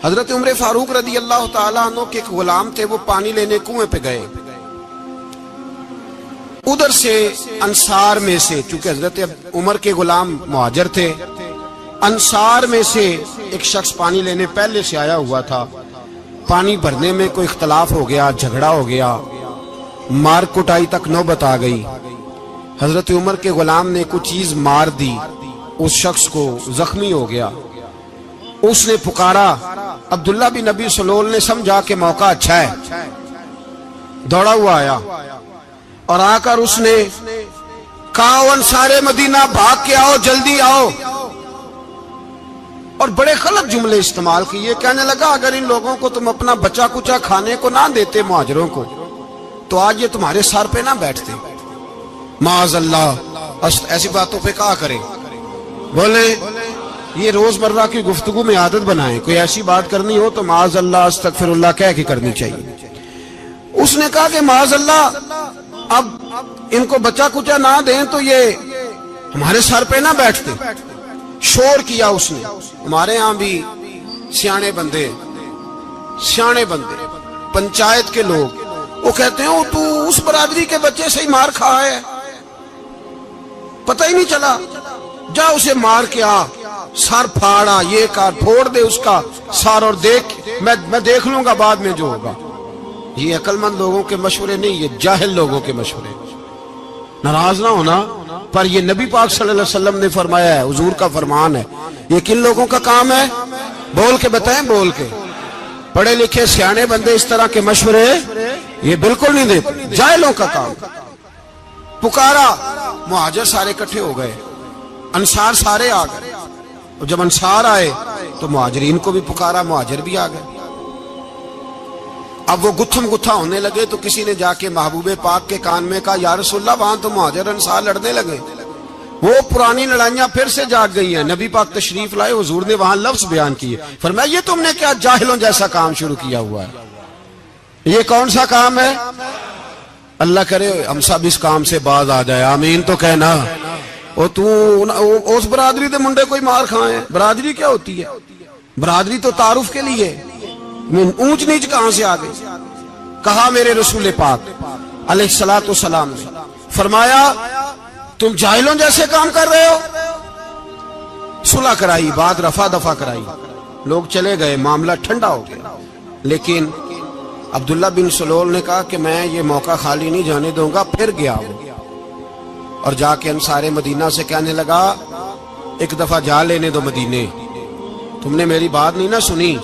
حضرت عمر فاروق رضی اللہ تعالیٰ عنہ کے ایک غلام تھے، وہ پانی لینے کنویں پہ گئے، ادھر سے انصار میں سے، چونکہ حضرت عمر کے غلام مہاجر تھے، انصار میں سے ایک شخص پانی لینے پہلے سے آیا ہوا تھا، پانی بھرنے میں کوئی اختلاف ہو گیا، جھگڑا ہو گیا، مار کٹائی تک نوبت آ گئی۔ حضرت عمر کے غلام نے کچھ چیز مار دی، اس شخص کو زخمی ہو گیا، اس نے پکارا، عبداللہ بن ابی سلول نے سمجھا کہ موقع اچھا ہے، دوڑا ہوا آیا اور آ کر اس نے کہا، انصار مدینہ بھاگ کے آؤ، جلدی آؤ، اور بڑے غلط جملے استعمال کیے، کہنے لگا اگر ان لوگوں کو تم اپنا بچا کچا کھانے کو نہ دیتے مہاجروں کو تو آج یہ تمہارے سر پہ نہ بیٹھتے۔ معاذ اللہ، ایسی باتوں پہ کہا کریں، بولے یہ روزمرہ کی گفتگو میں عادت بنائیں، کوئی ایسی بات کرنی ہو تو معاذ اللہ استغفر اللہ کہہ کے کرنی چاہیے۔ اس نے کہا کہ معاذ اللہ اب ان کو بچا کچا نہ دیں تو یہ ہمارے سر پہ نہ بیٹھتے۔ شور کیا اس نے۔ ہمارے ہاں بھی سیانے بندے پنچایت کے لوگ وہ کہتے ہیں تو اس برادری کے بچے سے ہی مار کھا ہے، پتہ ہی نہیں چلا، جا اسے مار کے آ، سر پھاڑا، یہ کار پھوڑ دے اس کا سر، اور دیکھ میں دیکھ لوں گا بعد میں جو ہوگا۔ یہ عقل مند لوگوں کے مشورے نہیں، یہ جاہل لوگوں کے مشورے۔ ناراض نہ ہونا، پر یہ نبی پاک صلی اللہ علیہ وسلم نے فرمایا ہے، حضور کا فرمان ہے۔ یہ کن لوگوں کا کام ہے؟ بول کے بتائیں، بول کے۔ پڑھے لکھے سیانے بندے اس طرح کے مشورے یہ بالکل نہیں دیتے، جاہلوں کا کام۔ پکارا، مہاجر سارے اکٹھے ہو گئے، انصار سارے آ گئے، اور جب انصار آئے تو مہاجرین کو بھی پکارا، مہاجر بھی آ گئے۔ اب وہ گتھم گتھا ہونے لگے تو کسی نے جا کے محبوب پاک کے کان میں کہا، یا رسول اللہ وہاں تو مہاجر انصار لڑنے لگے، وہ پرانی لڑائیاں پھر سے جاگ گئی ہیں۔ نبی پاک تشریف لائے، حضور نے وہاں لفظ بیان کیے، فرمایا یہ تم نے کیا جاہلوں جیسا کام شروع کیا ہوا ہے؟ یہ کون سا کام ہے؟ اللہ کرے ہم سب اس کام سے باز آ جائے، آمین تو کہنا۔ اور تو اس برادری دے منڈے کوئی مار کھائے، برادری کیا ہوتی ہے؟ برادری تو تعارف کے لیے، اونچ نیچ کہاں سے آ گئی؟ کہا میرے رسول پاک علیہ الصلوۃ والسلام نے، فرمایا تم جاہلوں جیسے کام کر رہے ہو۔ صلح کرائی، بات رفع دفع کرائی، لوگ چلے گئے، معاملہ ٹھنڈا ہو گیا۔ لیکن عبداللہ بن سلول نے کہا کہ میں یہ موقع خالی نہیں جانے دوں گا۔ پھر گیا وہ اور جا کے انصار مدینہ سے کہنے لگا، ایک دفعہ جا لینے دو مدینے، تم نے میری بات نہیں نہ سنی،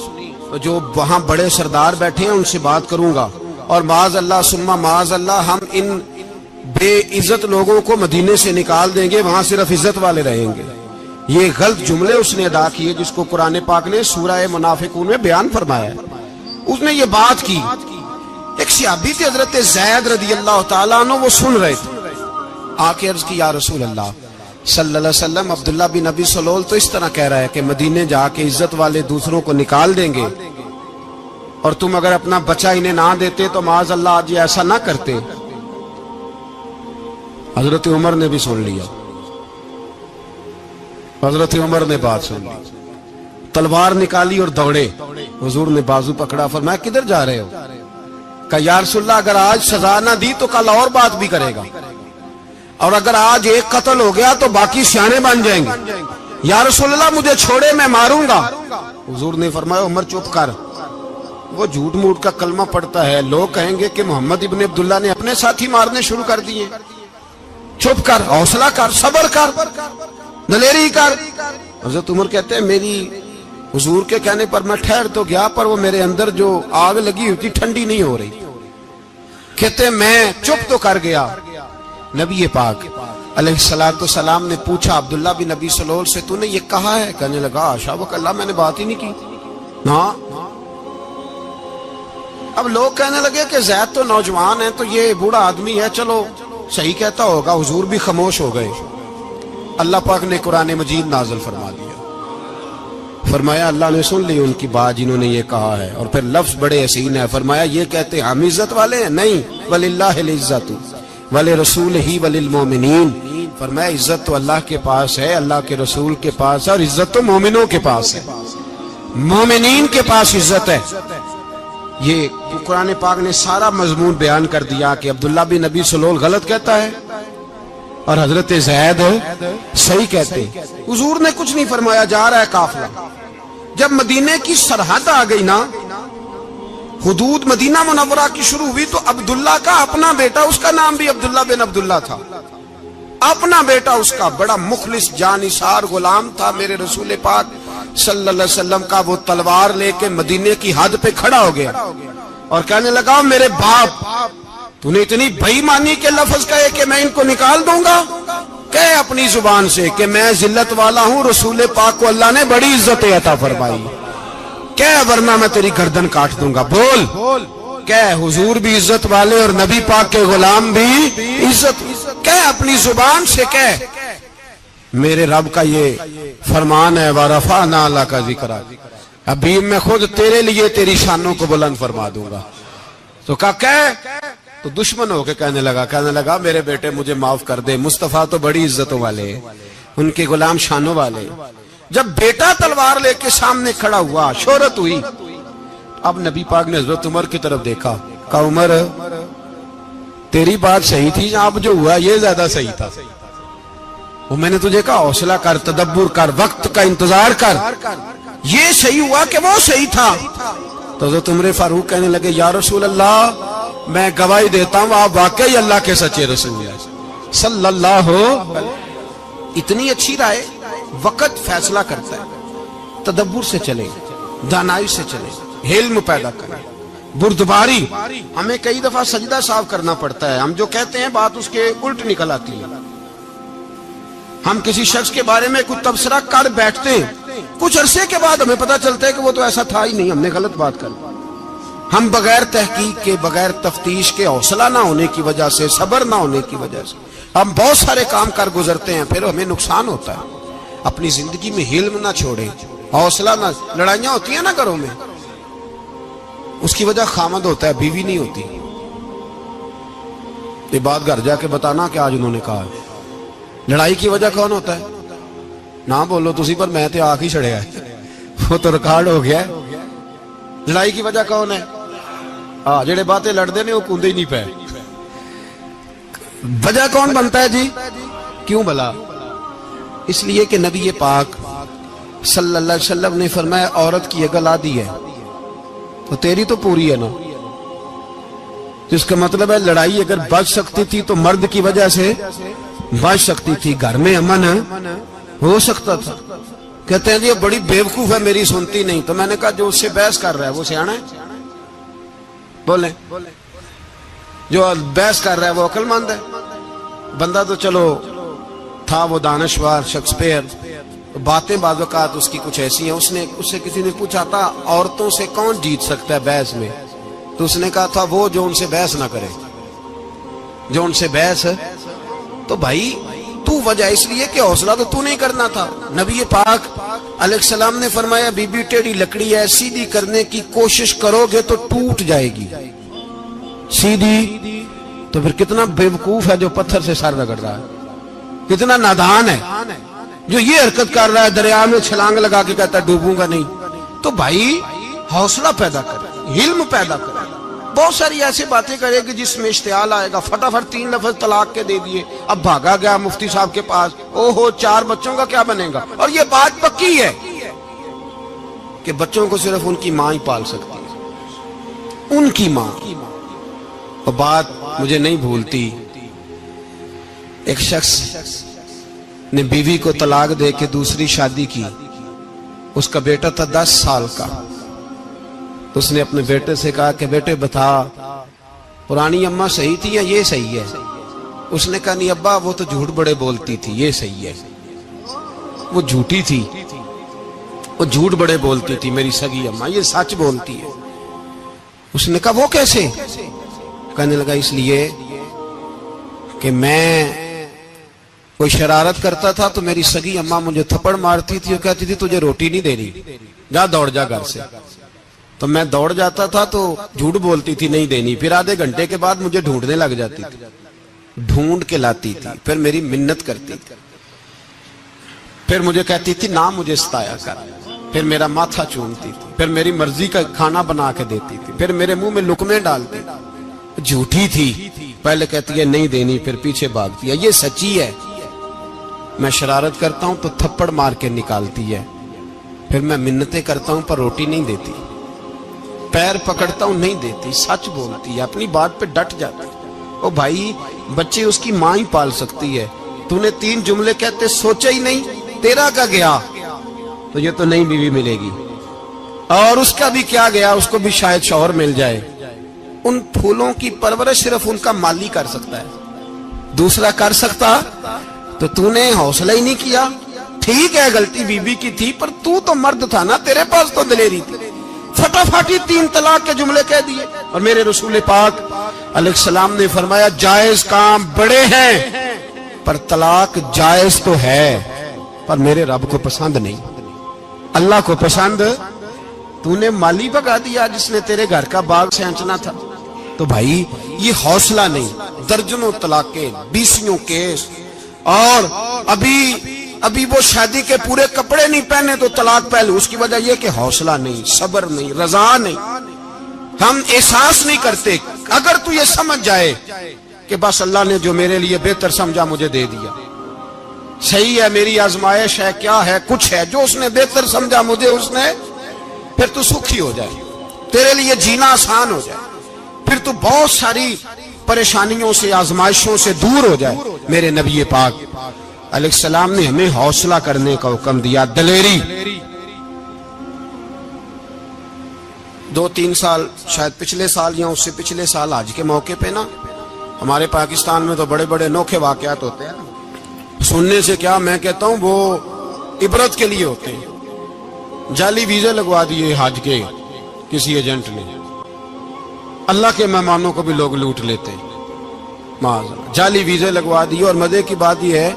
جو وہاں بڑے سردار بیٹھے ہیں ان سے بات کروں گا، اور معاذ اللہ ثم معاذ اللہ ہم ان بے عزت لوگوں کو مدینے سے نکال دیں گے، وہاں صرف عزت والے رہیں گے۔ یہ غلط جملے اس نے ادا کیے جس کو قرآن پاک نے سورہ منافقون میں بیان فرمایا ہے۔ اس نے یہ بات کی، ایک صحابی تھے حضرت زید رضی اللہ تعالیٰ عنہ، وہ سن رہے تھے، آ کے عرض کی، یا رسول اللہ صلی اللہ علیہ وسلم عبداللہ بن ابی سلول تو اس طرح کہہ رہا ہے کہ مدینے جا کے عزت والے دوسروں کو نکال دیں گے، اور تم اگر اپنا بچہ انہیں نہ دیتے تو معاذ اللہ آج یہ ایسا نہ کرتے۔ حضرت عمر نے بھی سن لیا، حضرت عمر نے بات سن لی، تلوار نکالی اور دوڑے۔ حضور نے بازو پکڑا، فرمایا کدھر جا رہے ہو؟ کہا یا رسول اللہ اگر آج سزا نہ دی تو کل اور بات بھی کرے گا، اور اگر آج ایک قتل ہو گیا تو باقی سیانے بن جائیں گے۔ یا رسول اللہ مجھے چھوڑے، میں ماروں گا۔ حضور نے فرمایا عمر چپ کر، وہ جھوٹ موٹ کا کلمہ پڑھتا ہے، لوگ کہیں گے کہ محمد ابن عبداللہ نے اپنے ساتھی مارنے شروع کر دیے، چپ کر، حوصلہ کر، صبر کر، دلیری کر۔ حضرت عمر کہتے ہیں میری حضور کے کہنے پر میں ٹھہر تو گیا، پر وہ میرے اندر جو آگ لگی ہوئی تھی ٹھنڈی نہیں ہو رہی۔ کہتے ہیں میں چپ تو کر گیا۔ نبی پاک علیہ الصلوۃ والسلام نے پوچھا عبداللہ بن ابی سلول سے، تو نے یہ کہا ہے؟ کہنے لگا حاشا وکلا، میں نے بات ہی نہیں کی۔ ہاں، اب لوگ کہنے لگے کہ زید تو نوجوان ہے تو یہ بوڑھا آدمی ہے، چلو صحیح کہتا ہوگا۔ حضور بھی خاموش ہو گئے۔ اللہ پاک نے قرآن مجید نازل فرما دیا، فرمایا اللہ نے سن لی ان کی بات جنہوں نے یہ کہا ہے، اور پھر لفظ بڑے حسین ہے، فرمایا یہ کہتے ہم عزت والے ہیں؟ نہیں، وللہ العزت ولرسولہ وللمؤمنین، فرمایا عزت تو اللہ کے پاس ہے، اللہ کے رسول کے پاس ہے، اور عزت تو مومنوں کے پاس ہے۔ مومنین کے پاس عزت ہے. یہ قرآن پاک نے سارا مضمون بیان کر دیا کہ عبداللہ بن نبی سلول غلط کہتا ہے اور حضرت زید صحیح کہتے ہیں. حضور نے کچھ نہیں فرمایا، جا رہا ہے قافلہ. جب مدینے کی سرحد آ گئی نا، حدود مدینہ منورہ کی شروع ہوئی، تو عبداللہ کا اپنا بیٹا، اس کا نام بھی عبداللہ بن عبداللہ تھا، اپنا بیٹا اس کا بڑا مخلص جانثار غلام تھا میرے رسول پاک صلی اللہ علیہ وسلم کا. وہ تلوار لے کے مدینے کی حد پہ کھڑا ہو گیا اور کہنے لگا میرے باپ، تو نے اتنی بے ایمانی کے لفظ کہے کہ میں ان کو نکال دوں گا؟ کہے اپنی زبان سے کہ میں ذلت والا ہوں، رسول پاک کو اللہ نے بڑی عزت عطا فرمائی، کہے ورنہ میں تیری گردن کاٹ دوں گا. بول. کہے حضور بھی عزت والے اور نبی پاک کے غلام بھی عزت. کہے اپنی زبان سے کہے میرے رب کا یہ فرمان ہے وَرَفَعْنَا لَكَ ذِكْرَكَ، ابھی میں خود تیرے لیے تیری شانوں کو بلند فرما دوں گا. تو کہے تو دشمن ہو کے کہنے لگا میرے بیٹے مجھے معاف کر دے، مصطفیٰ تو بڑی عزتوں والے، ان کے غلام شانوں والے. جب بیٹا تلوار لے کے سامنے کھڑا ہوا، شہرت ہوئی. اب نبی پاک نے حضرت عمر کی طرف دیکھا، کہا عمر تیری بات صحیح تھی، اب جو ہوا یہ زیادہ صحیح تھا. وہ میں نے تجھے کہا حوصلہ کر، تدبر کر، وقت کا انتظار کر، یہ صحیح ہوا کہ وہ صحیح تھا. تو حضرت عمر فاروق کہنے لگے یا رسول اللہ میں گواہی دیتا ہوں آپ واقعی اللہ کے سچے رسول ہیں صلی اللہ. اتنی اچھی رائے. وقت فیصلہ کرتا ہے. تدبر سے چلے، دانائی سے چلے، علم پیدا کریں. بردباری، ہمیں کئی دفعہ سجدہ صاف کرنا پڑتا ہے، ہم جو کہتے ہیں بات اس کے الٹ نکل آتی ہے. ہم کسی شخص کے بارے میں کچھ تبصرہ کر بیٹھتے ہیں، کچھ عرصے کے بعد ہمیں پتہ چلتا ہے کہ وہ تو ایسا تھا ہی نہیں، ہم نے غلط بات کر. ہم بغیر تحقیق کے، بغیر تفتیش کے، حوصلہ نہ ہونے کی وجہ سے، صبر نہ ہونے کی وجہ سے ہم بہت سارے کام کر گزرتے ہیں، پھر ہمیں نقصان ہوتا ہے. اپنی زندگی میں حلم نہ چھوڑیں، حوصلہ نہ. لڑائیاں ہوتی ہیں نا گھروں میں، اس کی وجہ خامد ہوتا ہے، بیوی نہیں ہوتی. یہ بات گھر جا کے بتانا کہ آج انہوں نے کہا. لڑائی کی وجہ کون ہوتا ہے؟ نہ بولو تسی، پر میں تے آنکھ ہی چھڑیا ہے، وہ تو ریکارڈ ہو گیا ہے. لڑائی کی وجہ کون ہے؟ جڑے باتیں لڑتے ہیں وہ کندے ہی نہیں پے. وجہ کون بنتا ہے جی؟ کیوں بلا؟ اس لیے کہ نبی پاک صلی اللہ علیہ وسلم نے فرمایا عورت کی اگل آدھی ہے تو تیری تو پوری ہے نا. جس کا مطلب ہے لڑائی اگر بچ سکتی تھی تو مرد کی وجہ سے بچ سکتی تھی، گھر میں امن ہو سکتا تھا. کہتے ہیں جی بڑی بیوقوف ہے میری سنتی نہیں. تو میں نے کہا جو اس سے بحث کر رہا ہے وہ سیانا ہے؟ بولیں. جو بحث کر رہا ہے وہ عقل مند ہے؟ بندہ تو چلو تھا وہ دانشور شیکسپیئر، باتیں بعض اوقات اس کی کچھ ایسی ہیں. اس سے کسی نے پوچھا تھا عورتوں سے کون جیت سکتا ہے بحث میں، تو اس نے کہا تھا وہ جو ان سے بحث نہ کرے، جو ان سے بحث. تو بھائی تو وجہ اس لیے کہ حوصلہ تو نہیں کرنا تھا. نبی پاک علیہ السلام نے فرمایا بی بی ٹیڑھی لکڑی ہے، سیدھی کرنے کی کوشش کرو گے تو ٹوٹ جائے گی. سیدھی تو پھر کتنا بیوقوف ہے جو پتھر سے سر رگڑ رہا ہے، کتنا نادان ہے جو یہ حرکت کر رہا ہے، دریا میں چھلانگ لگا کے کہتا ہے ڈوبوں گا نہیں. تو بھائی حوصلہ پیدا کرے، علم پیدا کرے. بہت ساری ایسی باتیں کرے کہ جس میں اشتعال آئے گا. فٹافٹ 3 لفظ طلاق کے دے دیے، اب بھاگا گیا مفتی صاحب کے پاس، اوہو 4 بچوں کا کیا بنے گا. اور یہ بات پکی ہے کہ بچوں کو صرف ان کی ماں ہی پال سکتی ہے، ان کی ماں. اور بات مجھے نہیں بھولتی، ایک شخص نے بیوی کو طلاق دے کے دوسری شادی کی. اس کا بیٹا تھا 10 سال کا. تو اس نے اپنے بیٹے سے کہا کہ بیٹے بتا پرانی اماں صحیح تھی یا یہ صحیح ہے؟ اس نے کہا نہیں ابا وہ تو جھوٹ بڑے بولتی تھی، یہ صحیح ہے. وہ جھوٹی تھی، وہ جھوٹ بڑے بولتی تھی میری سگی اماں، یہ سچ بولتی ہے. اس نے کہا وہ کیسے؟ کہنے لگا اس لیے کہ میں کوئی شرارت کرتا تھا تو میری سگی اماں مجھے تھپڑ مارتی تھی اور کہتی تھی تجھے روٹی نہیں دینی، جا دوڑ جا گھر سے. تو میں دوڑ جاتا تھا تو جھوٹ بولتی تھی نہیں دینی، پھر آدھے گھنٹے کے بعد مجھے ڈھونڈنے لگ جاتی تھی، ڈھونڈ کے لاتی تھی، پھر میری منت کرتی تھی، پھر مجھے کہتی تھی نہ مجھے ستایا کر. پھر میرا ماتھا چومتی تھی، پھر میری مرضی کا کھانا بنا کے دیتی تھی، پھر میرے منہ میں لقمے ڈالتی تھی۔ جھوٹی تھی، پہلے کہتی ہے نہیں دینی، پھر پیچھے بھاگتی ہے۔ یہ سچی ہے، میں شرارت کرتا ہوں تو تھپڑ مار کے نکالتی ہے، پھر میں منتیں کرتا ہوں پر روٹی نہیں دیتی، پیر پکڑتا ہوں نہیں دیتی، سچ بولتی ہے، اپنی بات پہ ڈٹ جاتی ہے۔ او بھائی، بچے اس کی ماں ہی پال سکتی ہے، تو نے 3 جملے کہتے سوچا ہی نہیں، تیرا کا گیا تو یہ تو نئی بیوی ملے گی، اور اس کا بھی کیا گیا، اس کو بھی شاید شوہر مل جائے۔ ان پھولوں کی پرورش صرف ان کا مالی کر سکتا ہے، دوسرا کر سکتا تو نے حوصلہ ہی نہیں کیا۔ ٹھیک ہے غلطی بی بی کی تھی، پر تو مرد تھا نا، تیرے پاس تو دلیری تھی، فٹافٹ 3 طلاق کے جملے کہہ دیے۔ اور میرے رسول پاک علیہ السلام نے فرمایا جائز کام بڑے ہیں، پر طلاق جائز تو ہے، پر میرے رب کو پسند نہیں، اللہ کو پسند۔ تو نے مالی بگا دیا جس نے تیرے گھر کا باغ سینچنا تھا۔ تو بھائی یہ حوصلہ نہیں، درجنوں طلاقیں، 20 کیس، اور ابھی وہ شادی کے پورے کپڑے نہیں پہنے تو طلاق پہلے، اس کی وجہ یہ کہ حوصلہ نہیں، صبر نہیں، رضا نہیں، ہم احساس نہیں کرتے۔ اگر تو یہ سمجھ جائے کہ بس اللہ نے جو میرے لیے بہتر سمجھا مجھے دے دیا، صحیح ہے، میری آزمائش ہے، کیا ہے، کچھ ہے جو اس نے بہتر سمجھا مجھے اس نے، پھر تو سکھی ہو جائے، تیرے لیے جینا آسان ہو جائے، پھر تو بہت ساری پریشانیوں سے، آزمائشوں سے دور ہو جائے۔ میرے نبی پاک علیہ السلام نے ہمیں حوصلہ کرنے کا حکم دیا، دلیری۔ 2-3 سال شاید پچھلے سال یا اس سے پچھلے سال حج کے موقع پہ نا، ہمارے پاکستان میں تو بڑے بڑے انوکھے واقعات ہوتے ہیں، سننے سے کیا میں کہتا ہوں وہ عبرت کے لیے ہوتے ہیں۔ جعلی ویزے لگوا دیے حج کے کسی ایجنٹ نے، اللہ کے مہمانوں کو بھی لوگ لوٹ لیتے ہیں، معاذ، جعلی ویزے لگوا دیے۔ اور مزے کی بات یہ ہے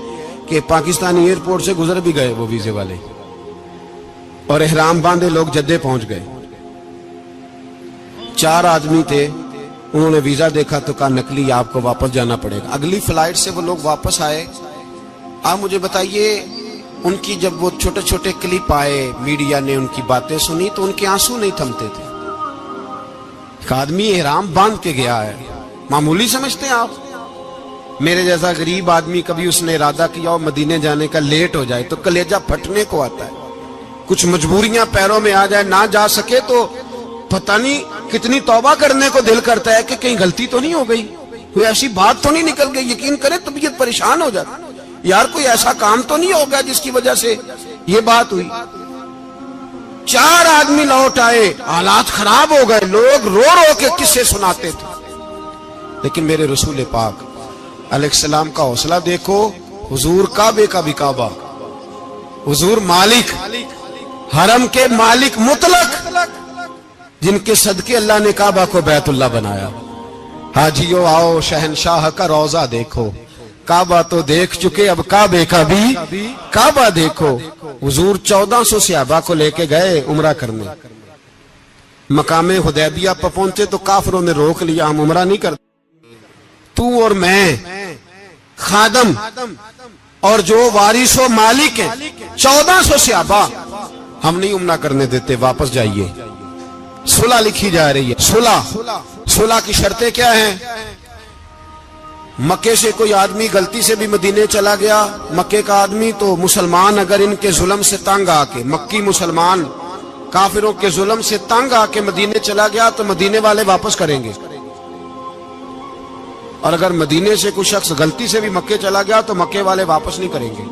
کہ پاکستانی ایئرپورٹ سے گزر بھی گئے وہ ویزے والے، اور احرام باندھے لوگ جدے پہنچ گئے۔ 4 آدمی تھے، انہوں نے ویزا دیکھا تو کہا نقلی، آپ کو واپس جانا پڑے گا۔ اگلی فلائٹ سے وہ لوگ واپس آئے۔ آپ مجھے بتائیے، ان کی جب وہ چھوٹے چھوٹے کلپ آئے، میڈیا نے ان کی باتیں سنی تو ان کے آنسو نہیں تھمتے تھے۔ ایک آدمی احرام باندھ کے گیا ہے، معمولی سمجھتے ہیں آپ؟ میرے جیسا غریب آدمی کبھی اس نے ارادہ کیا اور مدینے جانے کا لیٹ ہو جائے تو کلیجہ پھٹنے کو آتا ہے، کچھ مجبوریاں پیروں میں آ جائے، نہ جا سکے تو پتہ نہیں کتنی توبہ کرنے کو دل کرتا ہے کہ کہیں غلطی تو نہیں ہو گئی، کوئی ایسی بات تو نہیں نکل گئی۔ یقین کریں طبیعت پریشان ہو جاتی، یار کوئی ایسا کام تو نہیں ہوگا جس کی وجہ سے یہ بات ہوئی۔ 4 آدمی لوٹ آئے، حالات خراب ہو گئے، لوگ رو رو کے قصے سناتے تھے، لیکن میرے رسول پاک علیہ السلام کا حوصلہ دیکھو۔ حضور کعبے کا بھی کعبہ، حضور مالک، حرم کے مالک مطلق، جن کے صدقے اللہ نے کعبہ کو بیت اللہ بنایا۔ حاجیو آؤ شہنشاہ کا روضہ دیکھو، کعبہ تو دیکھ چکے، اب کعبے کا بھی کعبہ دیکھو۔ حضور 1400 صحابہ کو لے کے گئے عمرہ کرنے، مقام حدیبیہ پر پہنچے تو کافروں نے روک لیا، ہم عمرہ نہیں کرتے، تو اور میں خادم اور جو وارث و مالک ہیں 1400 صحابہ، ہم نہیں عمرہ کرنے دیتے، واپس جائیے۔ صلح لکھی جا رہی ہے، صلح کی شرطیں کیا ہیں؟ مکے سے کوئی آدمی غلطی سے بھی مدینے چلا گیا، مکے کا آدمی، تو مسلمان اگر ان کے ظلم سے تنگ آ کے، مکی مسلمان کافروں کے ظلم سے تنگ آ کے مدینے چلا گیا تو مدینے والے واپس کریں گے، اور اگر مدینے سے کوئی شخص غلطی سے بھی مکے چلا گیا تو مکے والے واپس نہیں کریں گے۔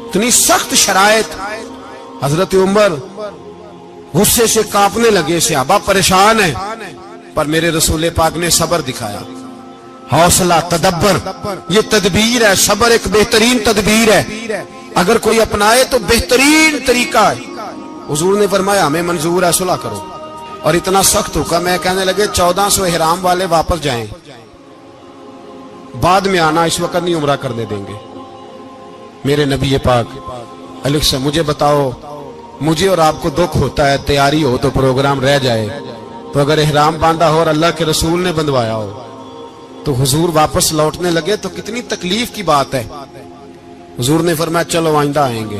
اتنی سخت شرائط۔ حضرت عمر غصے سے کانپنے لگے، صحابہ پریشان ہیں، پر میرے رسول پاک نے صبر دکھایا، حوصلہ، تدبر، یہ تدبیر ہے، صبر ایک بہترین تدبیر ہے، اگر کوئی اپنائے تو بہترین طریقہ ہے۔ حضور نے فرمایا ہمیں منظور ہے، صلح کرو، اور اتنا سخت حکم ہے، کہنے لگے 1400 احرام والے واپس جائیں، بعد میں آنا، اس وقت نہیں عمرہ کرنے دیں گے۔ میرے نبی پاک علیہ السلام، مجھے بتاؤ، مجھے اور آپ کو دکھ ہوتا ہے تیاری ہو تو پروگرام رہ جائے، تو اگر احرام باندھا ہو اور اللہ کے رسول نے بندھوایا ہو تو حضور واپس لوٹنے لگے تو کتنی تکلیف کی بات ہے۔ حضور نے فرمایا چلو آئندہ آئیں گے،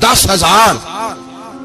10,000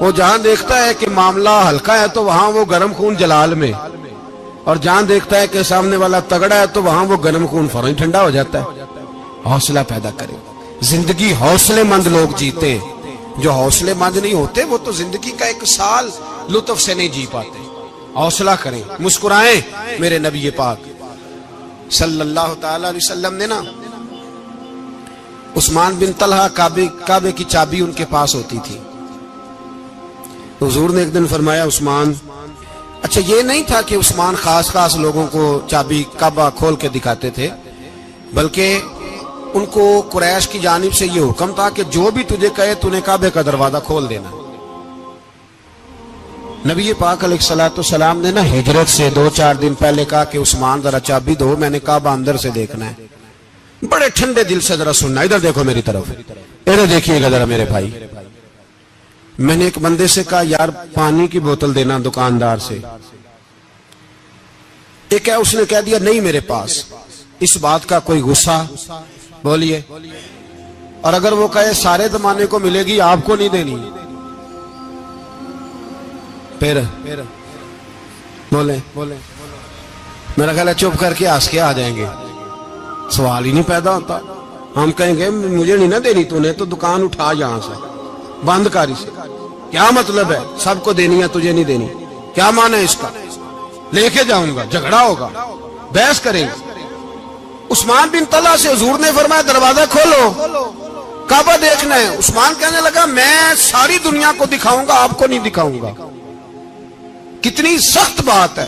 وہ جہاں دیکھتا ہے کہ معاملہ ہلکا ہے تو وہاں وہ گرم خون جلال میں، اور جہاں دیکھتا ہے کہ سامنے والا تگڑا ہے تو وہاں وہ گرم خون فوراً ٹھنڈا ہو جاتا ہے۔ حوصلہ پیدا کریں، زندگی حوصلے مند لوگ جیتے ہیں، جو حوصلے مند نہیں ہوتے وہ تو زندگی کا ایک سال لطف سے نہیں جی پاتے۔ حوصلہ کریں، مسکرائیں۔ میرے نبی پاک صلی اللہ تعالی علیہ وسلم نے نا عثمان بن طلحہ کعبے کی چابی ان کے پاس ہوتی تھی، حضور نے ایک دن فرمایا عثمان، اچھا یہ نہیں تھا کہ عثمان خاص لوگوں کو چابی کعبہ کھول کے دکھاتے تھے، بلکہ ان کو قریش کی جانب سے یہ حکم تھا کہ جو بھی تجھے کہے تو نے کعبے کا دروازہ کھول دینا۔ نبی پاک علیہ الصلوۃ والسلام نے نا ہجرت سے 2-4 دن پہلے کہا کہ عثمان ذرا چابی دو، میں نے کعبہ اندر سے دیکھنا ہے۔ بڑے ٹھنڈے دل سے ذرا سننا، ادھر دیکھو میری طرف، ادھر دیکھیے گا ذرا میرے بھائی۔ میں نے ایک بندے سے کہا یار پانی کی بوتل دینا دکاندار سے، ایک ہے اس نے کہہ دیا نہیں میرے پاس۔ اس بات کا کوئی غصہ بولیے، اور اگر وہ کہے سارے زمانے کو ملے گی آپ کو نہیں دینی، پھر بولے میرا خیال ہے چپ کر کے ہنس کے آ جائیں گے، سوال ہی نہیں پیدا ہوتا۔ ہم کہیں گے مجھے نہیں نہ دینی، تو نے تو دکان اٹھا یہاں سے بند کاری سے، کیا مطلب ہے سب کو دینی ہے تجھے نہیں دینی، کیا معنی ہے اس کا؟ لے کے جاؤں گا، جھگڑا ہوگا، بحث کریں گے۔ عثمان بن طلحہ سے حضور نے فرمایا دروازہ کھولو، کعبہ دیکھنا ہے۔ عثمان کہنے لگا میں ساری دنیا کو دکھاؤں گا، آپ کو نہیں دکھاؤں گا۔ کتنی سخت بات ہے،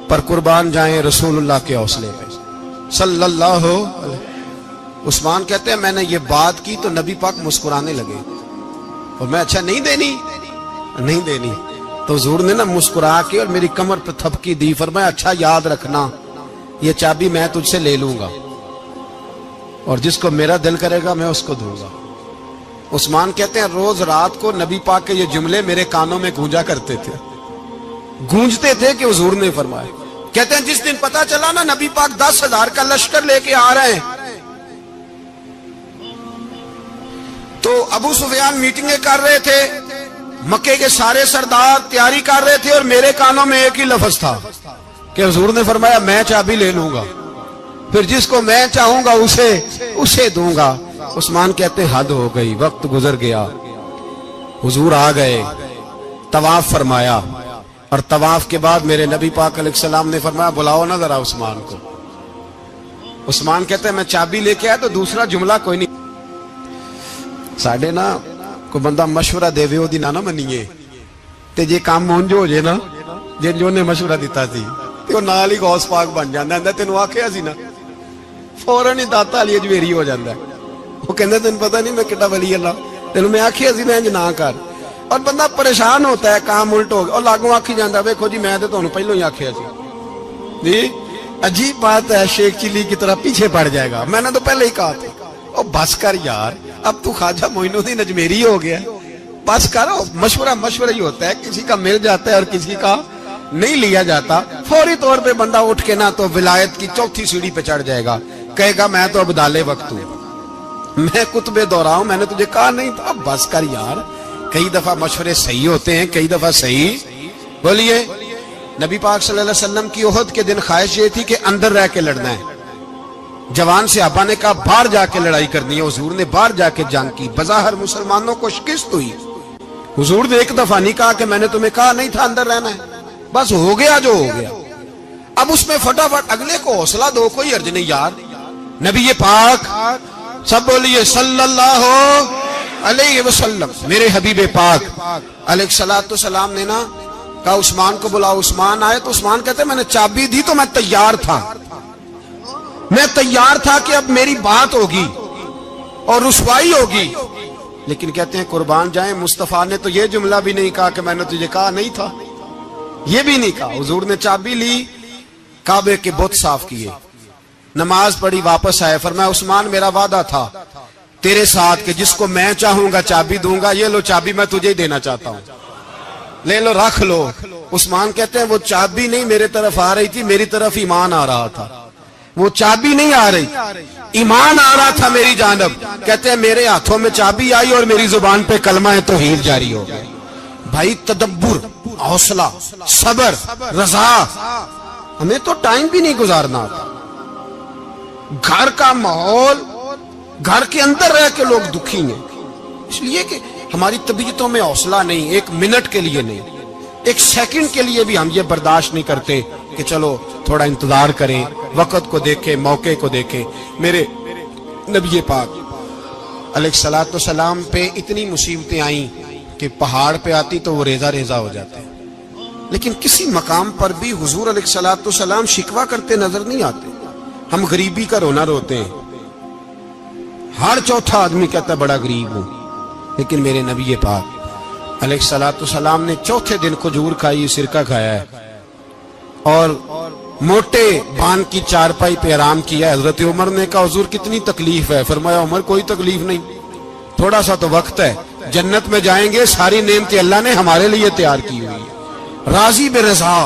پر قربان جائیں رسول اللہ کے حوصلے پہ صلی اللہ علیہ۔ عثمان کہتے ہیں میں نے یہ بات کی تو نبی پاک مسکرانے لگے، اور میں اچھا نہیں دینی، تو حضور نے نا مسکرا کے اور میری کمر پہ تھپکی دی، فرمایا اچھا یاد رکھنا یہ چابی میں تجھ سے لے لوں گا، اور جس کو میرا دل کرے گا میں اس کو دوں گا۔ عثمان کہتے ہیں روز رات کو نبی پاک کے یہ جملے میرے کانوں میں گونجتے تھے کہ حضور نے فرمایا۔ کہتے ہیں جس دن پتا چلا نا نبی پاک 10,000 کا لشکر لے کے آ رہے ہیں، تو ابو سفیان میٹنگیں کر رہے تھے، مکے کے سارے سردار تیاری کر رہے تھے، اور میرے کانوں میں ایک ہی لفظ تھا کہ حضور نے فرمایا میں چابی لے لوں گا، پھر جس کو میں چاہوں گا اسے دوں گا۔ عثمان کہتے ہیں حد ہو گئی، وقت گزر گیا، حضور آ گئے، طواف فرمایا، اور طواف کے بعد میرے نبی پاک علیہ السلام نے فرمایا بلاؤ نا ذرا عثمان کو۔ عثمان کہتے ہیں میں چابی لے کے آیا تو دوسرا جملہ کوئی نہیں۔ ساڑھے نا کوئی بندہ مشورہ دے وہ دی نہ منیے تے جے کام مونجو ہو جائے نا، جن جو نے مشورہ دیتا سی تے وہ نال ہی غوث پاک بن جاندا ہے، تینوں آکھیا سی نا، فوراً ہی داتا علی اجمیری ہو جاندا ہے۔ وہ کہندے تینوں پتہ نہیں میں کڈا ولی اللہ، تینوں میں آکھیا سی میں انج نہ کر، اور بندہ پریشان ہوتا ہے کام الٹ ہو گیا، اور لاگوں آکھی جاندا ویکھو جی میں تے تانوں پہلوں ہی آکھیا سی جی۔ عجیب بات ہے، شیخ چلی کی طرح پیچھے پڑ جائے گا، میں نے تو پہلے ہی کہا تھا۔ او بس کر یار، اب تو خواجہ معین الدین اجمیری ہو گیا، بس کرو۔ مشورہ ہی ہوتا ہے، کسی کا مل جاتا ہے اور کسی کا نہیں لیا جاتا۔ فوری طور پہ بندہ اٹھ کے نہ تو ولایت کی 4تھی سیڑھی پہ چڑھ جائے گا، کہے گا میں تو ابدال وقت ہوں، میں کتب دورہ ہوں، میں نے تجھے کہا نہیں تھا۔ بس کر یار، کئی دفعہ مشورے صحیح ہوتے ہیں، کئی دفعہ صحیح۔ بولیے نبی پاک صلی اللہ علیہ وسلم کی احد کے دن خواہش یہ تھی کہ اندر رہ کے لڑنا ہے۔ جوان صحابہ نے کہا باہر جا کے لڑائی کرنی ہے، حضور نے باہر جا کے جنگ کی، بظاہر مسلمانوں کو شکست ہوئی۔ حضور نے ایک دفعہ نہیں کہا کہ میں نے تمہیں کہا نہیں تھا اندر رہنا ہے، بس ہو گیا جو ہو گیا۔ اب اس میں فٹافٹ اگلے کو حوصلہ دو، کوئی حرج نہیں یار۔ نبی پاک سب بولیے صلی اللہ علیہ وسلم، میرے حبیب پاک علیہ الصلوۃ والسلام نے نا کہا عثمان کو بلاؤ۔ عثمان آئے تو عثمان کہتے میں نے چابی دی تو میں تیار تھا کہ اب میری بات ہوگی اور رسوائی ہوگی، لیکن کہتے ہیں قربان جائیں مصطفیٰ نے تو یہ جملہ بھی نہیں کہا کہ میں نے تجھے کہا نہیں تھا، یہ بھی نہیں کہا۔ حضور نے چابی لی، کعبے کے بت صاف کیے، نماز پڑھی، واپس آئے، فرمایا عثمان میرا وعدہ تھا تیرے ساتھ کہ جس کو میں چاہوں گا چابی دوں گا، یہ لو چابی میں تجھے ہی دینا چاہتا ہوں، لے لو رکھ لو۔ عثمان کہتے ہیں وہ چابی نہیں میرے طرف آ رہی تھی، میری طرف ایمان آ رہا تھا، وہ چابی نہیں آ رہی، ایمان آ رہا تھا میری جانب۔ کہتے ہیں میرے ہاتھوں میں چابی آئی اور میری زبان پہ کلمہ توحید جاری ہو گیا۔ بھائی تدبر، حوصلہ، صبر، رضا، ہمیں تو ٹائم بھی نہیں گزارنا آتا. گھر کا ماحول، گھر کے اندر رہ کے لوگ دکھی ہیں، اس لیے کہ ہماری طبیعتوں میں حوصلہ نہیں، ایک منٹ کے لیے نہیں، ایک سیکنڈ کے لیے بھی ہم یہ برداشت نہیں کرتے کہ چلو تھوڑا انتظار کریں، وقت کو دیکھیں، موقع کو دیکھیں. میرے نبی پاک علیہ الصلوۃ والسلام پہ اتنی مصیبتیں آئیں کہ پہاڑ پہ آتی تو وہ ریزہ ریزہ ہو جاتے، لیکن کسی مقام پر بھی حضور علیہ الصلوۃ والسلام شکوہ کرتے نظر نہیں آتے. ہم غریبی کا رونا روتے ہیں، ہر چوتھا آدمی کہتا ہے بڑا غریب ہوں، لیکن میرے نبی پاک علیہ الصلوۃ والسلام نے چوتھے دن کھجور کھائی، سرکہ کھایا ہے اور موٹے بان کی چارپائی پہ آرام کیا. حضرت عمر نے کہا حضور کتنی تکلیف ہے؟ فرمایا عمر کوئی تکلیف نہیں، تھوڑا سا تو وقت ہے، جنت میں جائیں گے، ساری نعمتیں اللہ نے ہمارے لیے تیار کی ہوئی ہے. راضی بالرضا،